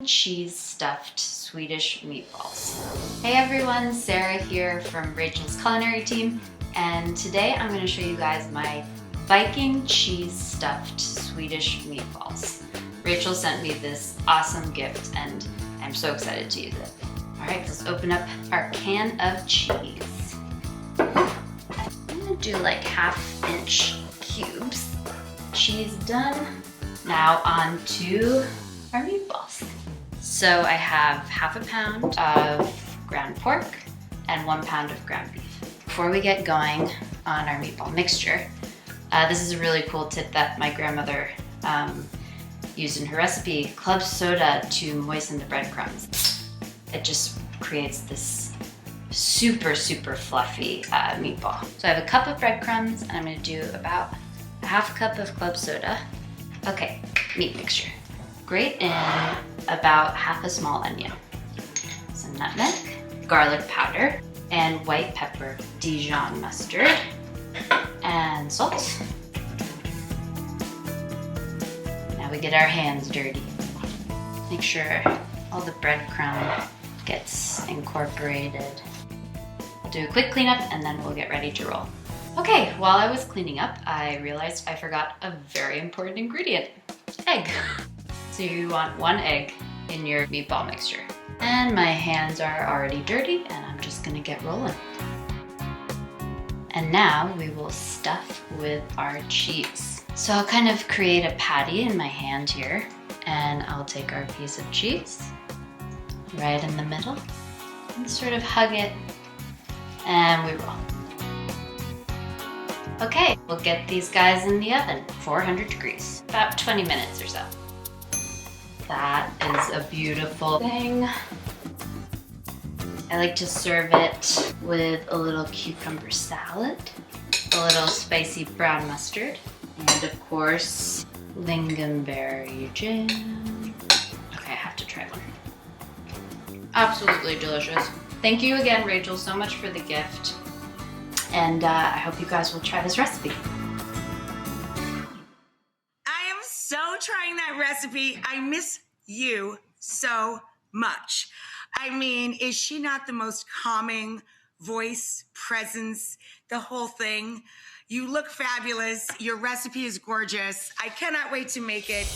cheese stuffed Swedish meatballs. Hey everyone, Sarah here from Rachel's culinary team, and today I'm going to show you guys my Viking cheese stuffed Swedish meatballs. Rachel sent me this awesome gift and I'm so excited to use it. Alright, let's open up our can of cheese. I'm going to do like 1/2 inch cubes. Cheese done. Now on to our meatballs. So I have 1/2 pound of ground pork and 1 pound of ground beef. Before we get going on our meatball mixture, this is a really cool tip that my grandmother used in her recipe, club soda to moisten the breadcrumbs. It just creates this super fluffy meatball. So I have a cup of breadcrumbs and I'm gonna do about 1/2 cup of club soda. Okay, meat mixture. Grate in about 1/2 small onion, some nutmeg, garlic powder, and white pepper, Dijon mustard, and salt. Now we get our hands dirty. Make sure all the breadcrumb gets incorporated. We'll do a quick cleanup and then we'll get ready to roll. Okay, while I was cleaning up, I realized I forgot a very important ingredient, egg. So you want 1 egg in your meatball mixture. And my hands are already dirty and I'm just gonna get rolling. And now we will stuff with our cheese. So I'll kind of create a patty in my hand here and I'll take our piece of cheese right in the middle and sort of hug it and we roll. Okay, we'll get these guys in the oven, 400 degrees, about 20 minutes or so. That is a beautiful thing. I like to serve it with a little cucumber salad, a little spicy brown mustard, and of course, lingonberry jam. Okay, I have to try one. Absolutely delicious. Thank you again, Rachel, so much for the gift. And I hope you guys will try this recipe. I am so trying that recipe. I miss you so much. I mean, is she not the most calming voice, presence, the whole thing? You look fabulous. Your recipe is gorgeous. I cannot wait to make it.